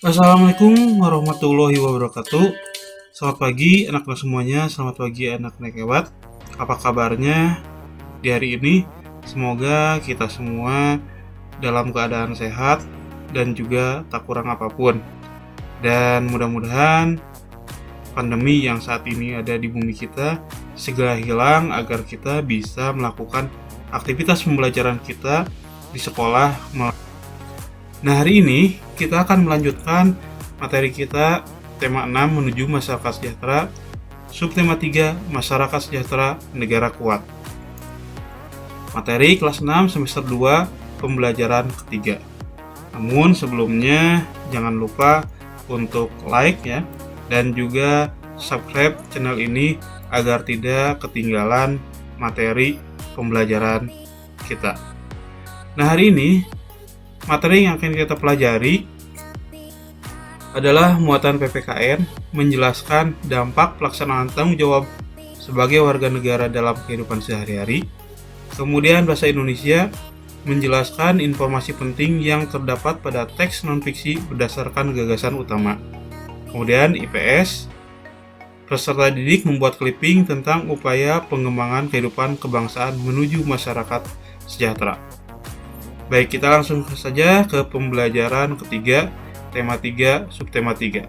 Assalamualaikum warahmatullahi wabarakatuh. Selamat pagi anak-anak semuanya, selamat pagi anak-anak hebat. Apa kabarnya di hari ini? Semoga kita semua dalam keadaan sehat dan juga tak kurang apapun. Dan mudah-mudahan pandemi yang saat ini ada di bumi kita segera hilang agar kita bisa melakukan aktivitas pembelajaran kita di sekolah. Nah, hari ini kita akan melanjutkan materi kita tema 6 menuju masyarakat sejahtera, subtema 3 masyarakat sejahtera negara kuat. Materi kelas 6 semester 2 pembelajaran ketiga. Namun sebelumnya jangan lupa untuk like ya dan juga subscribe channel ini agar tidak ketinggalan materi pembelajaran kita. Nah, hari ini materi yang akan kita pelajari adalah muatan PPKN, menjelaskan dampak pelaksanaan tanggung jawab sebagai warga negara dalam kehidupan sehari-hari. Kemudian bahasa Indonesia, menjelaskan informasi penting yang terdapat pada teks non-fiksi berdasarkan gagasan utama. Kemudian IPS, peserta didik membuat clipping tentang upaya pengembangan kehidupan kebangsaan menuju masyarakat sejahtera. Baik, kita langsung saja ke pembelajaran ketiga, tema 3, subtema 3.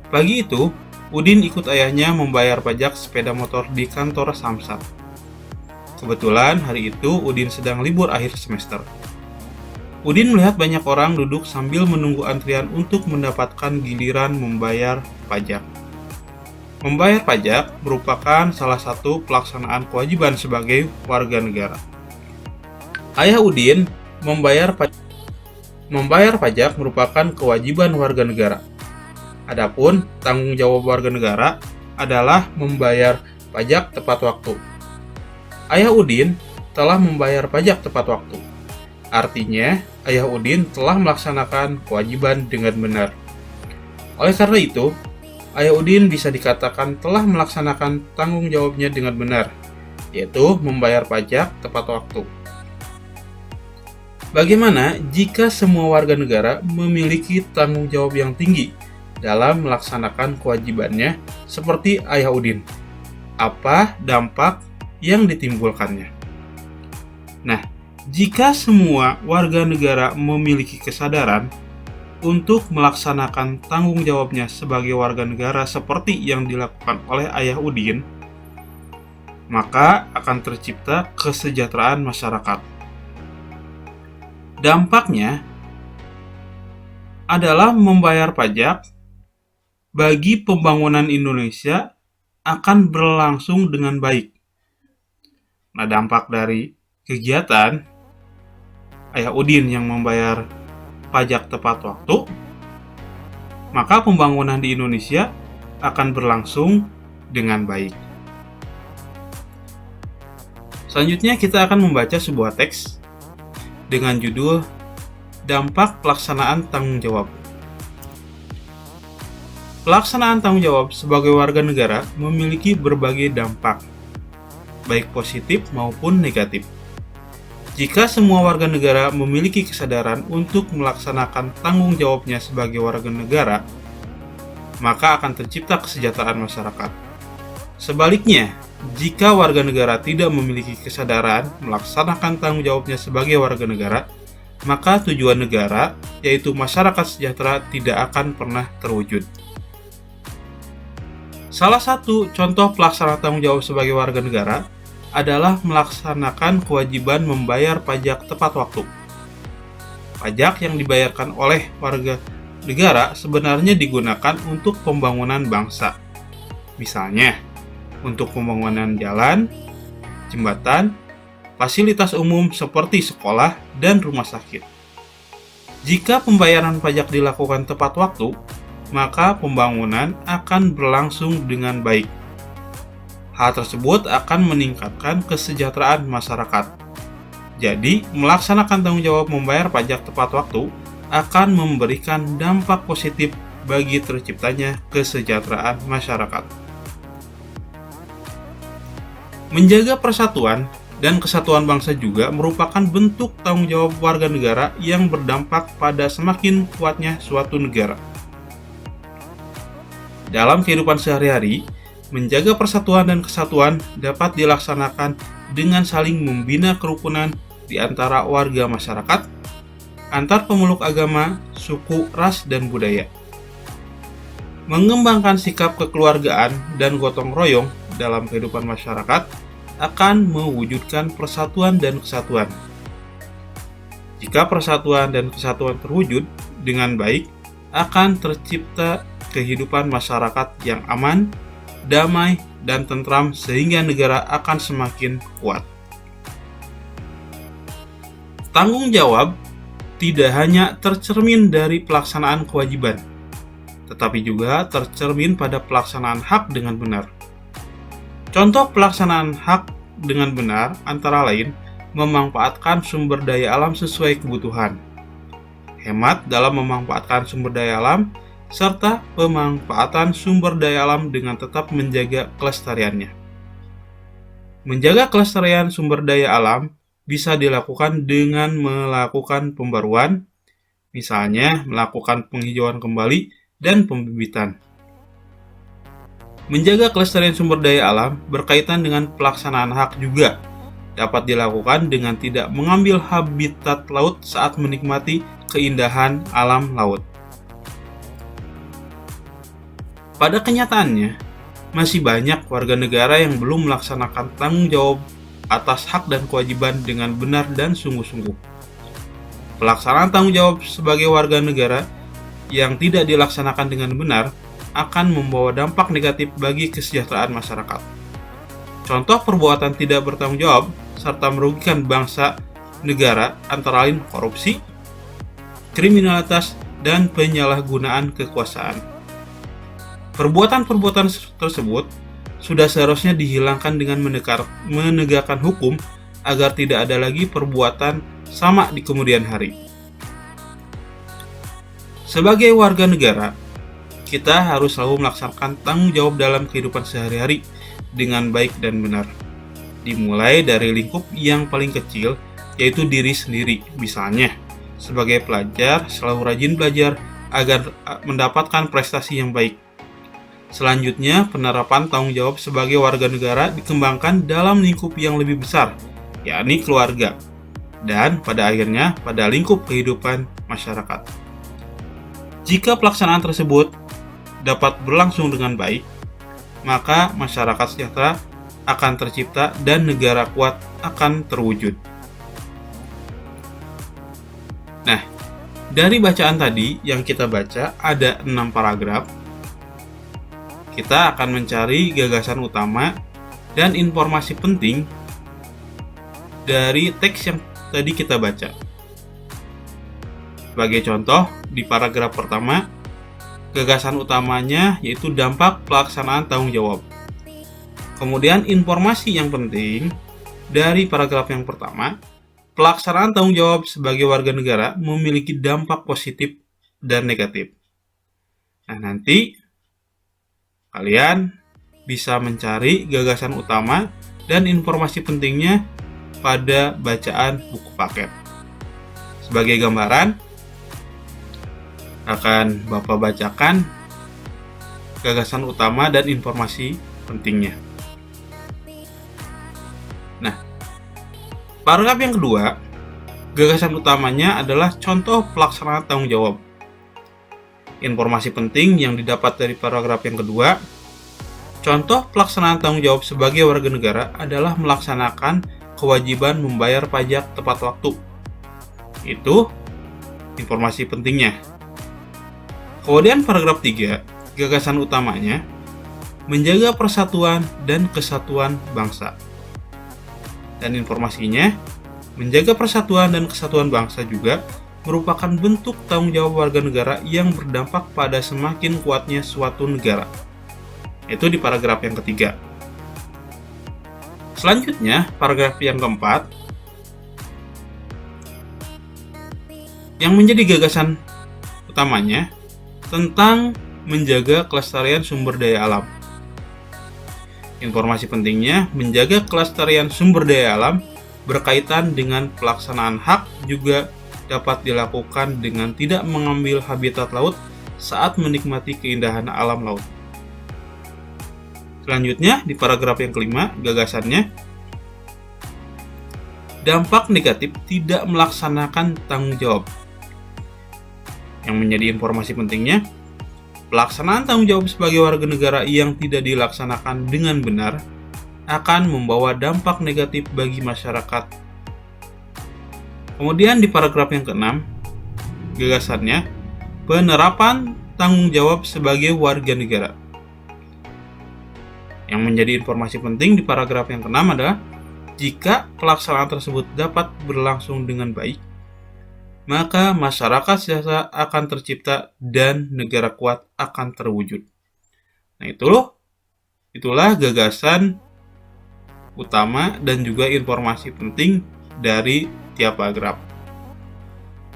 Pagi itu, Udin ikut ayahnya membayar pajak sepeda motor di kantor Samsat. Kebetulan hari itu Udin sedang libur akhir semester. Udin melihat banyak orang duduk sambil menunggu antrian untuk mendapatkan giliran membayar pajak. Membayar pajak merupakan salah satu pelaksanaan kewajiban sebagai warga negara. Ayah Udin membayar pajak merupakan kewajiban warga negara. Adapun tanggung jawab warga negara adalah membayar pajak tepat waktu. Ayah Udin telah membayar pajak tepat waktu. Artinya, Ayah Udin telah melaksanakan kewajiban dengan benar. Oleh karena itu, Ayah Udin bisa dikatakan telah melaksanakan tanggung jawabnya dengan benar, yaitu membayar pajak tepat waktu. Bagaimana jika semua warga negara memiliki tanggung jawab yang tinggi dalam melaksanakan kewajibannya seperti Ayah Udin? Apa dampak yang ditimbulkannya? Nah, jika semua warga negara memiliki kesadaran untuk melaksanakan tanggung jawabnya sebagai warga negara seperti yang dilakukan oleh Ayah Udin, maka akan tercipta kesejahteraan masyarakat. Dampaknya adalah membayar pajak bagi pembangunan Indonesia akan berlangsung dengan baik. Nah, dampak dari kegiatan Ayah Udin yang membayar pajak tepat waktu, maka pembangunan di Indonesia akan berlangsung dengan baik. Selanjutnya kita akan membaca sebuah teks dengan judul Dampak Pelaksanaan Tanggung Jawab. Pelaksanaan tanggung jawab sebagai warga negara memiliki berbagai dampak, baik positif maupun negatif. Jika semua warga negara memiliki kesadaran untuk melaksanakan tanggung jawabnya sebagai warga negara, maka akan tercipta kesejahteraan masyarakat. Sebaliknya, jika warga negara tidak memiliki kesadaran melaksanakan tanggung jawabnya sebagai warga negara, maka tujuan negara, yaitu masyarakat sejahtera, tidak akan pernah terwujud. Salah satu contoh pelaksanaan tanggung jawab sebagai warga negara adalah melaksanakan kewajiban membayar pajak tepat waktu. Pajak yang dibayarkan oleh warga negara sebenarnya digunakan untuk pembangunan bangsa. Misalnya, untuk pembangunan jalan, jembatan, fasilitas umum seperti sekolah dan rumah sakit. Jika pembayaran pajak dilakukan tepat waktu, maka pembangunan akan berlangsung dengan baik. Hal tersebut akan meningkatkan kesejahteraan masyarakat. Jadi, melaksanakan tanggung jawab membayar pajak tepat waktu akan memberikan dampak positif bagi terciptanya kesejahteraan masyarakat. Menjaga persatuan dan kesatuan bangsa juga merupakan bentuk tanggung jawab warga negara yang berdampak pada semakin kuatnya suatu negara. Dalam kehidupan sehari-hari, menjaga persatuan dan kesatuan dapat dilaksanakan dengan saling membina kerukunan di antara warga masyarakat, antar pemeluk agama, suku, ras, dan budaya. Mengembangkan sikap kekeluargaan dan gotong royong dalam kehidupan masyarakat akan mewujudkan persatuan dan kesatuan. Jika persatuan dan kesatuan terwujud dengan baik, akan tercipta kehidupan masyarakat yang aman, damai, dan tentram sehingga negara akan semakin kuat. Tanggung jawab tidak hanya tercermin dari pelaksanaan kewajiban, tetapi juga tercermin pada pelaksanaan hak dengan benar. Contoh pelaksanaan hak dengan benar antara lain memanfaatkan sumber daya alam sesuai kebutuhan, hemat dalam memanfaatkan sumber daya alam, serta pemanfaatan sumber daya alam dengan tetap menjaga kelestariannya. Menjaga kelestarian sumber daya alam bisa dilakukan dengan melakukan pembaruan, misalnya melakukan penghijauan kembali dan pembibitan. Menjaga kelestarian sumber daya alam berkaitan dengan pelaksanaan hak juga dapat dilakukan dengan tidak mengambil habitat laut saat menikmati keindahan alam laut. Pada kenyataannya, masih banyak warga negara yang belum melaksanakan tanggung jawab atas hak dan kewajiban dengan benar dan sungguh-sungguh. Pelaksanaan tanggung jawab sebagai warga negara yang tidak dilaksanakan dengan benar akan membawa dampak negatif bagi kesejahteraan masyarakat. Contoh perbuatan tidak bertanggung jawab serta merugikan bangsa negara antara lain korupsi, kriminalitas, dan penyalahgunaan kekuasaan. Perbuatan-perbuatan tersebut sudah seharusnya dihilangkan dengan menegakkan hukum agar tidak ada lagi perbuatan sama di kemudian hari. Sebagai warga negara, kita harus selalu melaksanakan tanggung jawab dalam kehidupan sehari-hari dengan baik dan benar. Dimulai dari lingkup yang paling kecil, yaitu diri sendiri. Misalnya, sebagai pelajar, selalu rajin belajar agar mendapatkan prestasi yang baik. Selanjutnya, penerapan tanggung jawab sebagai warga negara dikembangkan dalam lingkup yang lebih besar, yakni keluarga, dan pada akhirnya pada lingkup kehidupan masyarakat. Jika pelaksanaan tersebut dapat berlangsung dengan baik, maka masyarakat sejahtera akan tercipta dan negara kuat akan terwujud. Nah, dari bacaan tadi yang kita baca ada 6 paragraf. Kita akan mencari gagasan utama dan informasi penting dari teks yang tadi kita baca. Sebagai contoh, di paragraf pertama, gagasan utamanya yaitu dampak pelaksanaan tanggung jawab. Kemudian informasi yang penting dari paragraf yang pertama, pelaksanaan tanggung jawab sebagai warga negara memiliki dampak positif dan negatif. Nah, nanti kalian bisa mencari gagasan utama dan informasi pentingnya pada bacaan buku paket. Sebagai gambaran, akan Bapak bacakan gagasan utama dan informasi pentingnya. Nah, paragraf yang kedua, gagasan utamanya adalah contoh pelaksanaan tanggung jawab. Informasi penting yang didapat dari paragraf yang kedua, contoh pelaksanaan tanggung jawab sebagai warga negara adalah melaksanakan kewajiban membayar pajak tepat waktu. Itu informasi pentingnya. Kemudian paragraf 3, gagasan utamanya, menjaga persatuan dan kesatuan bangsa. Dan informasinya, menjaga persatuan dan kesatuan bangsa juga merupakan bentuk tanggung jawab warga negara yang berdampak pada semakin kuatnya suatu negara. Itu di paragraf yang ketiga. Selanjutnya, paragraf yang keempat, yang menjadi gagasan utamanya tentang menjaga kelestarian sumber daya alam. Informasi pentingnya, menjaga kelestarian sumber daya alam berkaitan dengan pelaksanaan hak juga dapat dilakukan dengan tidak mengambil habitat laut saat menikmati keindahan alam laut. Selanjutnya, di paragraf yang kelima, gagasannya, dampak negatif tidak melaksanakan tanggung jawab. Yang menjadi informasi pentingnya, pelaksanaan tanggung jawab sebagai warga negara yang tidak dilaksanakan dengan benar akan membawa dampak negatif bagi masyarakat. Kemudian di paragraf yang keenam, gagasannya, penerapan tanggung jawab sebagai warga negara. Yang menjadi informasi penting di paragraf yang keenam adalah, jika pelaksanaan tersebut dapat berlangsung dengan baik, maka masyarakat sejahtera akan tercipta dan negara kuat akan terwujud. Nah, itulah gagasan utama dan juga informasi penting dari tiap paragraf.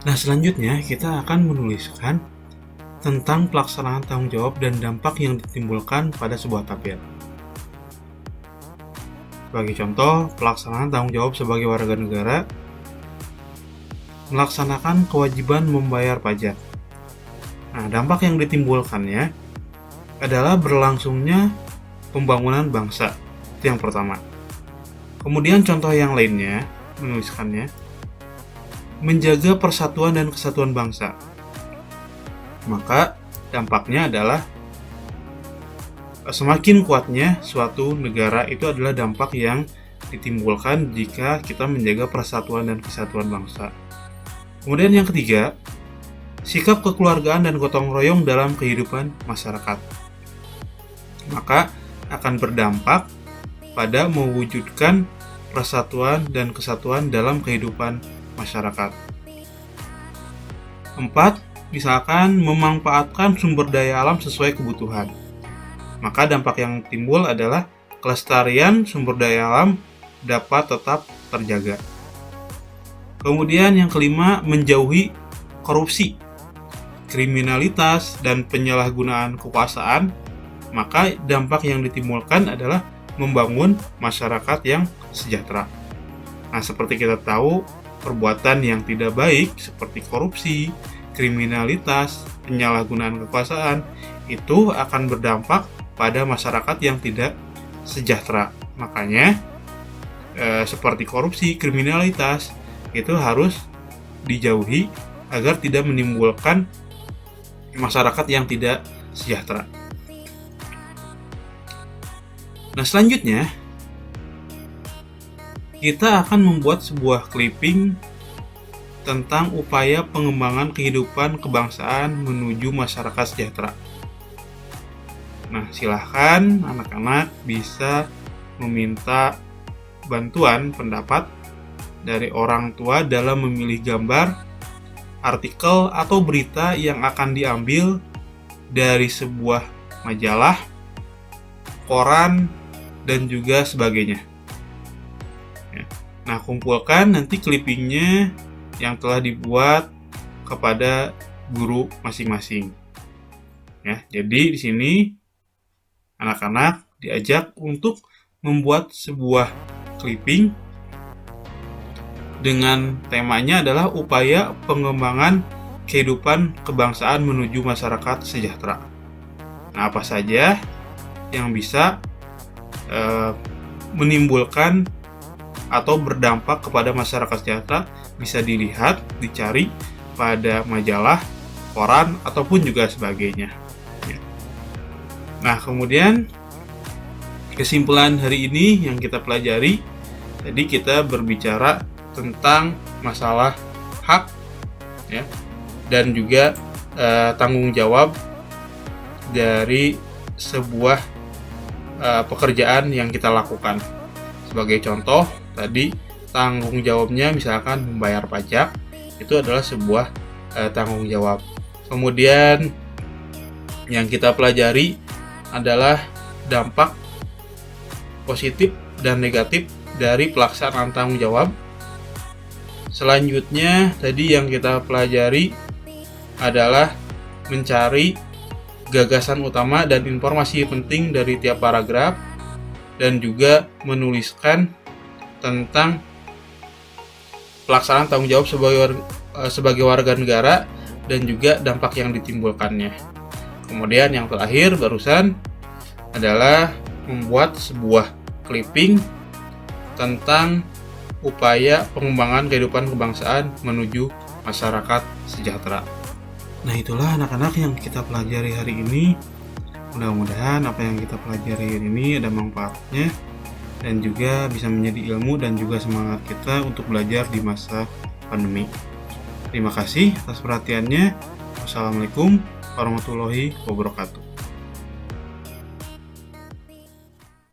Nah, selanjutnya kita akan menuliskan tentang pelaksanaan tanggung jawab dan dampak yang ditimbulkan pada sebuah tabel. Sebagai contoh, pelaksanaan tanggung jawab sebagai warga negara, melaksanakan kewajiban membayar pajak. Nah, dampak yang ditimbulkannya adalah berlangsungnya pembangunan bangsa. Itu yang pertama. Kemudian contoh yang lainnya, menuliskannya, menjaga persatuan dan kesatuan bangsa. Maka dampaknya adalah semakin kuatnya suatu negara, itu adalah dampak yang ditimbulkan jika kita menjaga persatuan dan kesatuan bangsa. Kemudian yang ketiga, sikap kekeluargaan dan gotong royong dalam kehidupan masyarakat. Maka akan berdampak pada mewujudkan persatuan dan kesatuan dalam kehidupan masyarakat. 4. Misalkan memanfaatkan sumber daya alam sesuai kebutuhan. Maka dampak yang timbul adalah kelestarian sumber daya alam dapat tetap terjaga. Kemudian yang kelima, menjauhi korupsi, kriminalitas, dan penyalahgunaan kekuasaan. Maka dampak yang ditimbulkan adalah membangun masyarakat yang sejahtera. Nah, seperti kita tahu, perbuatan yang tidak baik seperti korupsi, kriminalitas, penyalahgunaan kekuasaan itu akan berdampak pada masyarakat yang tidak sejahtera. Makanya seperti korupsi, kriminalitas itu harus dijauhi agar tidak menimbulkan masyarakat yang tidak sejahtera. Nah, selanjutnya kita akan membuat sebuah clipping tentang upaya pengembangan kehidupan kebangsaan menuju masyarakat sejahtera. Nah, silahkan anak-anak bisa meminta bantuan pendapat dari orang tua dalam memilih gambar, artikel, atau berita yang akan diambil dari sebuah majalah, koran, dan juga sebagainya. Nah, kumpulkan nanti clippingnya yang telah dibuat kepada guru masing-masing. Ya, jadi di sini anak-anak diajak untuk membuat sebuah clipping dengan temanya adalah upaya pengembangan kehidupan kebangsaan menuju masyarakat sejahtera. Nah, apa saja yang bisa menimbulkan atau berdampak kepada masyarakat sejahtera bisa dilihat, dicari pada majalah, koran, ataupun juga sebagainya. Nah, kemudian kesimpulan hari ini yang kita pelajari, tadi kita berbicara tentang masalah hak, ya, dan juga tanggung jawab dari sebuah pekerjaan yang kita lakukan. Sebagai contoh, Tadi tanggung jawabnya misalkan membayar pajak, itu adalah sebuah tanggung jawab. Kemudian yang kita pelajari adalah dampak positif dan negatif dari pelaksanaan tanggung jawab. Selanjutnya tadi yang kita pelajari adalah mencari gagasan utama dan informasi penting dari tiap paragraf, dan juga menuliskan tentang pelaksanaan tanggung jawab sebagai warga negara dan juga dampak yang ditimbulkannya. Kemudian yang terakhir barusan adalah membuat sebuah clipping tentang upaya pengembangan kehidupan kebangsaan menuju masyarakat sejahtera. Nah, itulah anak-anak yang kita pelajari hari ini. Mudah-mudahan apa yang kita pelajari hari ini ada manfaatnya dan juga bisa menjadi ilmu dan juga semangat kita untuk belajar di masa pandemi. Terima kasih atas perhatiannya. Wassalamualaikum warahmatullahi wabarakatuh.